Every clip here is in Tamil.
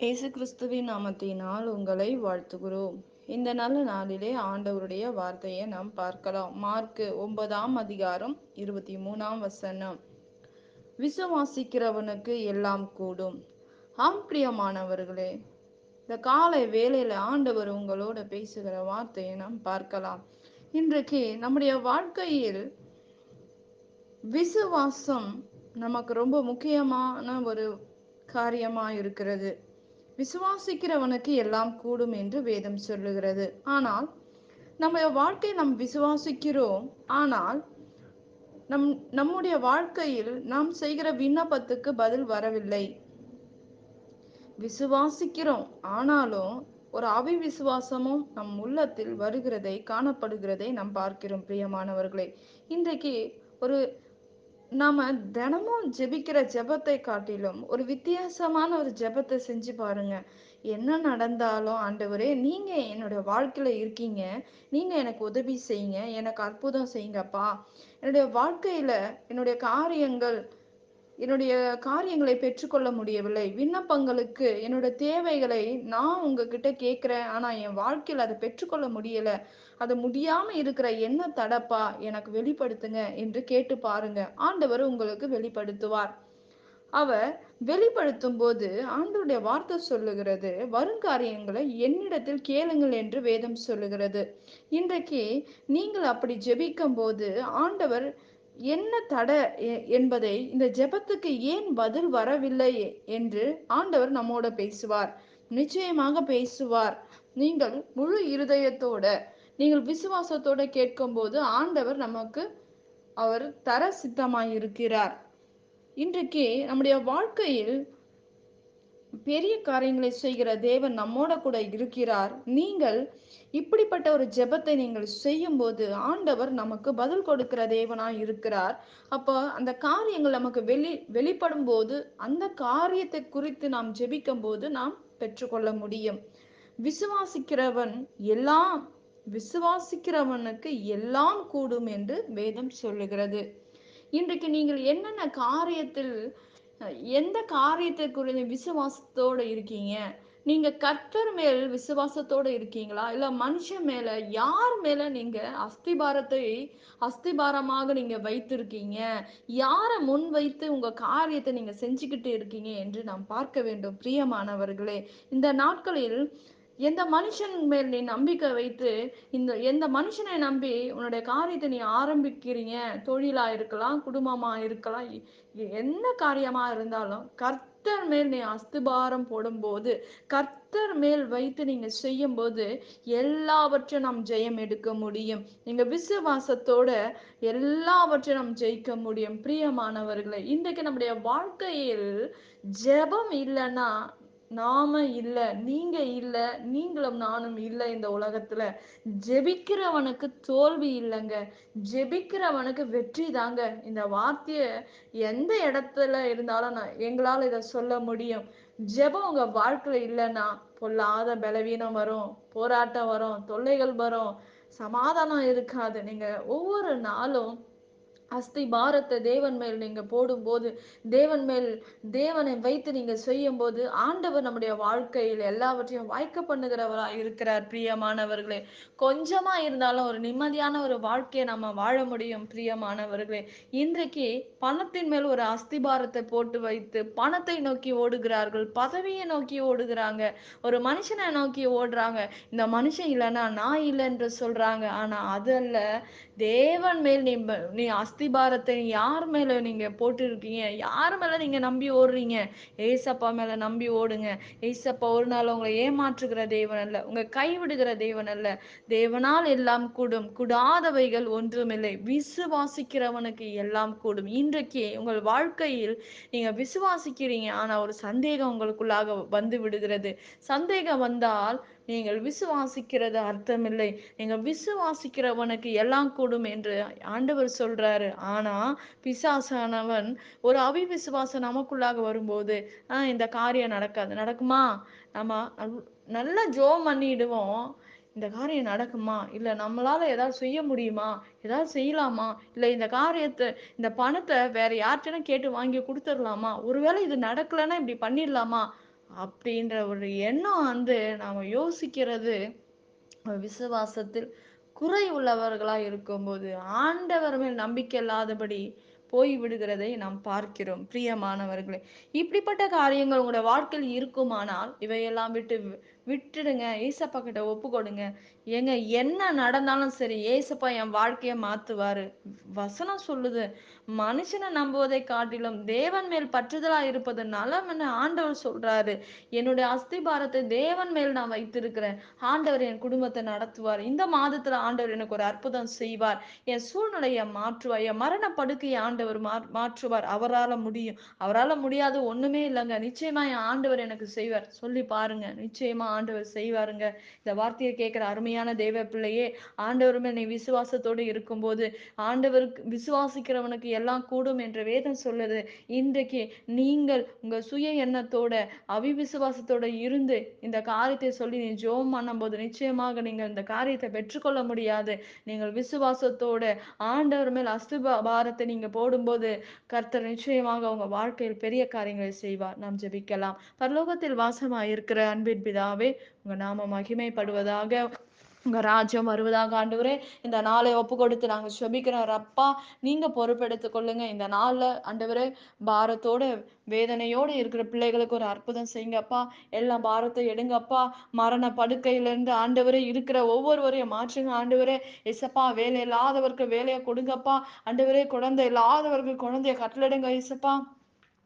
இயேசு கிறிஸ்துவின் நாமத்தினால் உங்களை வாழ்த்துகிறோம். இந்த நல்ல நாளிலே ஆண்டவருடைய வார்த்தையை நாம் பார்க்கலாம். மார்க்கு 9 23 வசனம். விசுவாசிக்கிறவனுக்கு எல்லாம் கூடும். ஆம் பிரியமானவர்களே, இந்த காலை வேளையில ஆண்டவர் உங்களோட பேசுகிற வார்த்தையை நாம் பார்க்கலாம். இன்றைக்கு நம்முடைய வாழ்க்கையில் விசுவாசம் நமக்கு ரொம்ப முக்கியமான ஒரு காரியமா இருக்கிறது. விசுவாசிக்கிறவனுக்கு எல்லாம் கூடும் என்று வேதம் சொல்லுகிறது. ஆனால் நம்ம வாழ்க்கை நாம் விசுவாசிக்கிறோம். ஆனால் நம்முடைய வாழ்க்கையில் நாம் செய்கிற விண்ணப்பத்துக்கு பதில் வரவில்லை. விசுவாசிக்கிறோம், ஆனாலும் ஒரு அவிவிசுவாசமும் நம் உள்ளத்தில் வருகிறதை காணப்படுகிறதை நாம் பார்க்கிறோம். பிரியமானவர்களே, இன்றைக்கு ஒரு நாம தினமும் ஜெபிக்கிற ஜெபத்தை காட்டிலும் ஒரு வித்தியாசமான ஒரு ஜெபத்தை செஞ்சு பாருங்க. என்ன நடந்தாலும், ஆண்டவரே நீங்க என்னோட வாழ்க்கையில இருக்கீங்க, நீங்க எனக்கு உதவி செய்யுங்க, எனக்கு அற்புதம் செய்யுங்கப்பா. என்னுடைய வாழ்க்கையில என்னுடைய காரியங்களை பெற்றுக்கொள்ள முடியவில்லை. விண்ணப்பங்களுக்கு என்னோட தேவைகளை நான் உங்ககிட்ட கேட்கிறேன், ஆனா என் வாழ்க்கையில அதை பெற்றுக்கொள்ள முடியல. அது முடியாம இருக்கிற என்ன தடப்பா, எனக்கு வெளிப்படுத்துங்க என்று கேட்டு பாருங்க. ஆண்டவர் உங்களுக்கு வெளிப்படுத்துவார். அவர் வெளிப்படுத்தும் போது ஆண்டவருடைய வார்த்தை சொல்லுகிறது, வருங்காரியங்களை என்னிடத்தில் கேளுங்கள் என்று வேதம் சொல்லுகிறது. இன்றைக்கு நீங்கள் அப்படி ஜெபிக்கும் போது ஆண்டவர் என்ன தடை என்பதை, இந்த ஜெபத்துக்கு ஏன் பதில் வரவில்லை என்று ஆண்டவர் நம்மோட பேசுவார். நிச்சயமாக பேசுவார். நீங்கள் முழு இருதயத்தோட, நீங்கள் விசுவாசத்தோட கேட்கும் போது ஆண்டவர் நமக்கு அவர் தர சித்தமாயிருக்கிறார். இன்றைக்கு நம்முடைய வாழ்க்கையில் பெரிய காரியங்களை செய்கிற தேவன் நம்மோட கூட இருக்கிறார். நீங்கள் இப்படிப்பட்ட ஒரு ஜெபத்தை நீங்கள் செய்யும் போது ஆண்டவர் நமக்கு பதில் கொடுக்கிற தேவனாய் இருக்கிறார். அப்போ அந்த காரியங்கள் நமக்கு வெளிப்படும் போது, அந்த காரியத்தை குறித்து நாம் ஜெபிக்கும் போது நாம் பெற்றுக்கொள்ள முடியும். விசுவாசிக்கிறவன் எல்லாம் விசுவாசிக்கிறவனுக்கு எல்லாம் கூடும் என்று வேதம் சொல்லுகிறது. இன்றைக்கு நீங்கள் என்னென்ன காரியத்தில், எந்த காரியத்தை குறித்து விசுவாசத்தோட இருக்கீங்க? நீங்க கர்த்தர் மேல் விசுவாசத்தோட இருக்கீங்களா, இல்ல மனுஷன் மேல, யார் மேல நீங்க அஸ்திபாரமாக நீங்க வைத்திருக்கீங்க? யாரை முன் வைத்து உங்க காரியத்தை நீங்க செஞ்சுக்கிட்டு இருக்கீங்க என்று நாம் பார்க்க வேண்டும். பிரியமானவர்களே, இந்த நாட்களில் எந்த மனுஷன் மேல் நீ நம்பிக்கை வைத்து, எந்த மனுஷனை நம்பி உன்னுடைய காரியத்தை நீ ஆரம்பிக்கிறீங்க? தொழிலா இருக்கலாம், குடும்பமா இருக்கலாம், என்ன காரியமா இருந்தாலும் கர்த்தர் மேல் நீ அஸ்திபாரம் போடும்போது, கர்த்தர் மேல் வைத்து நீங்க செய்யும் போது எல்லாவற்றையும் நாம் ஜெயம் எடுக்க முடியும். நீங்க விசுவாசத்தோட எல்லாவற்றையும் நாம் ஜெயிக்க முடியும். பிரியமானவர்களே, இன்றைக்கு நம்முடைய வாழ்க்கையில் ஜெபம் இல்லைன்னா நாம இல்ல, நீங்க இல்ல, நீங்களும் நானும் இல்ல. இந்த உலகத்துல ஜெபிக்கிறவனுக்கு தோல்வி இல்லைங்க, ஜெபிக்கிறவனுக்கு வெற்றி தாங்க. இந்த வார்த்தைய எந்த இடத்துல இருந்தாலும் எங்களால இதை சொல்ல முடியும். ஜெபம் உங்க வாழ்க்கையில இல்லைன்னா பொல்லாத பலவீனம் வரும், போராட்டம் வரும், தொல்லைகள் வரும், சமாதானம் இருக்காது. நீங்க ஒவ்வொரு நாளும் அஸ்திபாரத்தை தேவன் மேல் நீங்க போடும்போது, தேவனை வைத்து நீங்க செய்யும் போது ஆண்டவர் நம்முடைய வாழ்க்கையில் எல்லாவற்றையும் வாய்க்க பண்ணுகிறவராய் இருக்கிறார். பிரியமானவர்களே, கொஞ்சமா இருந்தாலும் ஒரு நிம்மதியான ஒரு வாழ்க்கையை நம்ம வாழ முடியும். பிரியமானவர்களே, இன்றைக்கு பணத்தின் மேல் ஒரு அஸ்திபாரத்தை போட்டு வைத்து பணத்தை நோக்கி ஓடுகிறார்கள், பதவியை நோக்கி ஓடுகிறாங்க, ஒரு மனுஷனை நோக்கி ஓடுறாங்க. இந்த மனுஷன் இல்லைன்னா நான் இல்லை என்று சொல்றாங்க. ஆனா அது அல்ல, தேவன் மேல் நீ அஸ்திபாரத்தை யார் மேல நீங்க போட்டு இருக்கீங்க, யார் மேல நீங்க நம்பி ஓடுறீங்க? ஏசப்பா மேல நம்பி ஓடுங்க. ஏசப்பா ஒரு நாள் உங்களை ஏமாற்றுகிற தேவன் அல்ல, உங்க கைவிடுகிற தேவன் அல்ல. தேவனால் எல்லாம் கூடும், கூடாதவைகள் ஒன்றுமில்லை. விசுவாசிக்கிறவனுக்கு எல்லாம் கூடும். இன்றைக்கு உங்கள் வாழ்க்கையில் நீங்க விசுவாசிக்கிறீங்க, ஆனா ஒரு சந்தேகம் உங்களுக்குள்ளாக வந்து விடுகிறது. சந்தேகம் வந்தால் நீங்கள் விசுவாசிக்கிறது அர்த்தமில்லை. நீங்க விசுவாசிக்கிறவனுக்கு எல்லாம் கூடும் என்று ஆண்டவர் சொல்றாரு. ஆனா பிசாசானவன் ஒரு அவிவிசுவாசம் நமக்குள்ளாக வரும்போது, இந்த காரியம் நடக்காது, நடக்குமா? நம்ம நல்லா ஜோம் பண்ணிடுவோம், இந்த காரியம் நடக்குமா, இல்ல நம்மளால ஏதாவது செய்ய முடியுமா, ஏதாவது செய்யலாமா, இல்ல இந்த காரியத்தை, இந்த பணத்தை வேற யார்கிட்டயும் கேட்டு வாங்கி கொடுத்துடலாமா, ஒருவேளை இது நடக்கலைன்னா இப்படி பண்ணிடலாமா அப்படின்ற ஒரு எண்ணம் நாம யோசிக்கிறது விசுவாசத்தில் குறை உள்ளவர்களா இருக்கும்போது ஆண்டவர் மேல் நம்பிக்கை இல்லாதபடி போய் விடுகிறதை நாம் பார்க்கிறோம். பிரியமானவர்களே, இப்படிப்பட்ட காரியங்கள் உங்களோட வாழ்க்கையில் இருக்குமானால் இவையெல்லாம் விட்டுடுங்க. ஏசப்பா கிட்ட ஒப்பு கொடுங்க. ஏங்க, என்ன நடந்தாலும் சரி, ஏசப்பா என் வாழ்க்கைய மாத்துவாரு. வசனம் சொல்லுது, மனுஷனை நம்புவதை காட்டிலும் தேவன் மேல் பற்றுதலா இருப்பது நலம்னு ஆண்டவர் சொல்றாரு. என்னுடைய அஸ்திபாரத்தை தேவன் மேல் நான் வைத்திருக்கிறேன். ஆண்டவர் என் குடும்பத்தை நடத்துவார். இந்த மாதத்துல ஆண்டவர் எனக்கு ஒரு அற்புதம் செய்வார். என் சூழ்நிலையை மாற்றுவார். என் மரண படுக்கையை ஆண்டவர் மாற்றுவார். அவரால முடியும். அவரால முடியாது ஒண்ணுமே இல்லைங்க. நிச்சயமா என் ஆண்டவர் எனக்கு செய்வார். சொல்லி பாருங்க, நிச்சயமா ஆண்டவர் செய்வாருங்க. இந்த வார்த்தையை கேட்கிற அருமையான தேவ பிள்ளையே, ஆண்டவருமே நீ விசுவாசத்தோடு இருக்கும்போது, ஆண்டவருக்கு விசுவாசிக்கிறவனுக்கு எல்லாம் கூடும் என்ற வேதம் சொல்லுது. இன்றைக்கு நீங்கள் உங்க சுய எண்ணத்தோட அவிவிசுவாசத்தோட இருந்து இந்த காரியத்தை சொல்லி நீ ஜெபம் பண்ணும்போது நிச்சயமாக நீங்கள் இந்த காரியத்தை பெற்றுக்கொள்ள முடியாது. நீங்கள் விசுவாசத்தோட ஆண்டவர் மேல் பாரத்தை நீங்க போடும்போது கர்த்தர் நிச்சயமாக உங்க வாழ்க்கையில் பெரிய காரியங்களை செய்வார். நாம் ஜெபிக்கலாம். பரலோகத்தில் வாசமாய் இருக்கிற அன்பின் பிதாவே, உங்க நாம மகிமைப்படுவதாக, உங்க ராஜ்யம் வருவதாக. ஆண்டவரே, இந்த நாளை ஒப்பு கொடுத்து நாங்க ஜெபிக்கிறோம். அப்பா, நீங்க பொறுப்பெடுத்துக் கொள்ளுங்க. இந்த நாள்ல ஆண்டவரே, பாரத்தோட வேதனையோடு இருக்கிற பிள்ளைகளுக்கு ஒரு அற்புதம் செய்யுங்கப்பா. எல்லா பாரத்தை எடுங்கப்பா. மரண படுக்கையிலிருந்து ஆண்டவரே இருக்கிற ஒவ்வொருவரையும் மாற்றுங்க ஆண்டவரே. இசப்பா, வேலை இல்லாதவருக்கு வேலையை கொடுங்கப்பா. ஆண்டவரே, குழந்தை இல்லாதவருக்கு குழந்தைய கட்டளிடுங்க இசப்பா.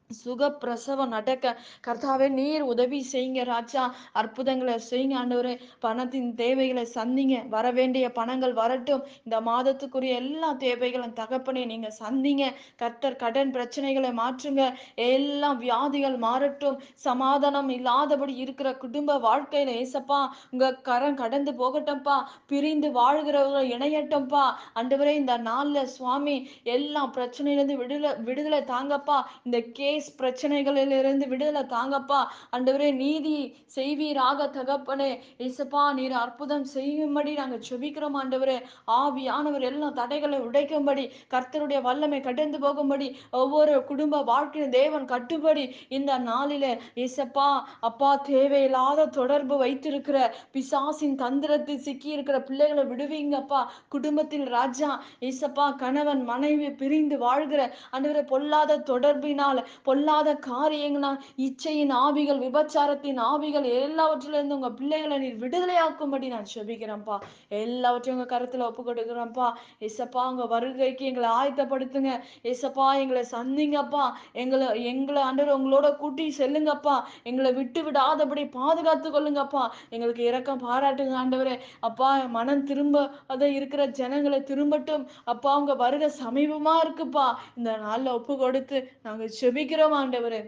சுகப்பிரசவம் நடக்க கர்த்தாவே நீர் உதவி செய்யுங்க ராஜா. அற்புதங்களை செய்யுங்க ஆண்டவரே. பணத்தின் தேவைகளை சந்திங்க. வர வேண்டிய பணங்கள் வரட்டும். இந்த மாதத்துக்குரிய எல்லா தேவைகளும் தகப்பனே நீங்க சந்திங்க. கர்த்தர் கடன் பிரச்சனைகளை மாற்றுங்க. எல்லாம் வியாதிகள் மாறட்டும். சமாதானம் இல்லாதபடி இருக்கிற குடும்ப வாழ்க்கையில ஏசப்பா உங்க கரம் கடந்து போகட்டும்பா. பிரிந்து வாழ்கிறவர்கள் இணையட்டும்பா. ஆண்டவரே, இந்த நாள்ல சுவாமி எல்லா பிரச்சனையிலிருந்து விடுதலை தாங்கப்பா. இந்த கேஸ் பிரச்சனைகளிலிருந்து விடுதலை தாங்கப்பா. ஆண்டவரே, நீதி செய்வீராக தகப்பனே. இயேசுப்பா, நீர் அற்புதம் செய்யும்படி நாங்கள் ஜெபிக்கிறோம் ஆண்டவரே. ஆவியானவர் எல்லாம் தடைகளை உடைக்கும்படி, கர்த்தருடைய வல்லமை கடந்து போகும்படி, ஒவ்வொரு குடும்ப வாழ்க்கையும் தேவன் கட்டும்படி இந்த நாளில இயேசப்பா அப்பா, தேவையில்லாத தொடர்பு வைத்திருக்கிற பிசாசின் தந்திரத்தில் சிக்கி இருக்கிற பிள்ளைகளை விடுவீங்கப்பா. குடும்பத்தில் ராஜா இயேசப்பா கணவன் மனைவி பிரிந்து வாழ்கிற ஆண்டவரே, பொல்லாத தொடர்பினால், பொல்லாத காரியங்களால், இச்சையின் ஆவிகள், விபச்சாரத்தின் ஆவிகள் எல்லாவற்றிலிருந்து உங்க பிள்ளைகளை நீர் விடுதலையாக்கும்படி நான் ஜெபிக்கிறேன்ப்பா. எல்லாவற்றையும் உங்க கருத்துல ஒப்பு கொடுக்கிறேன்ப்பா. ஏசப்பா, உங்க வருகைக்கு எங்களை ஆயத்தப்படுத்துங்க. ஏசப்பா, எங்களை சந்திங்கப்பா. எங்களை எங்களை ஆண்டவர் உங்களோட கூட்டி செல்லுங்கப்பா. எங்களை விட்டு விடாதபடி பாதுகாத்து கொள்ளுங்கப்பா. எங்களுக்கு இரக்கம் பாராட்டுங்க ஆண்டவரே. அப்பா, மனம் திரும்ப அதை இருக்கிற ஜனங்களை திரும்பட்டும் அப்பா. உங்க வருகை சமீபமா இருக்குப்பா. இந்த நாள்ல ஒப்பு கொடுத்து நாங்க ஜெபிக்கிறோம் ஆண்டவரே.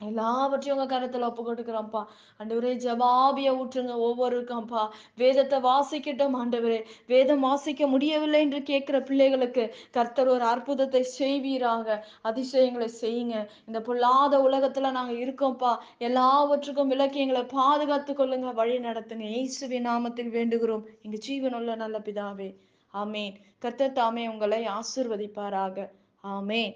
எல்லாவற்றையும் உங்க கருத்துல ஒப்பு கொடுக்கிறோம்ப்பா. ஆண்டவரே, ஜபாபிய ஊற்றுங்க ஒவ்வொருக்காம்ப்பா. வேதத்தை வாசிக்கட்டும் ஆண்டவரே. வேதம் வாசிக்க முடியவில்லை என்று கேட்கிற பிள்ளைகளுக்கு கர்த்தர் ஒரு அற்புதத்தை செய்வீராக. அதிசயங்களை செய்யுங்க. இந்த பொல்லாத உலகத்துல நாங்க இருக்கோம்ப்பா. எல்லாவற்றுக்கும் விலக்கி எங்களை பாதுகாத்து கொள்ளுங்க, வழி நடத்துங்க. இயேசுவின் நாமத்தில் வேண்டுகிறோம் எங்க ஜீவனுள்ள நல்ல பிதாவே. ஆமேன். கர்த்தர் தாமே உங்களை ஆசீர்வதிப்பாராக. ஆமேன்.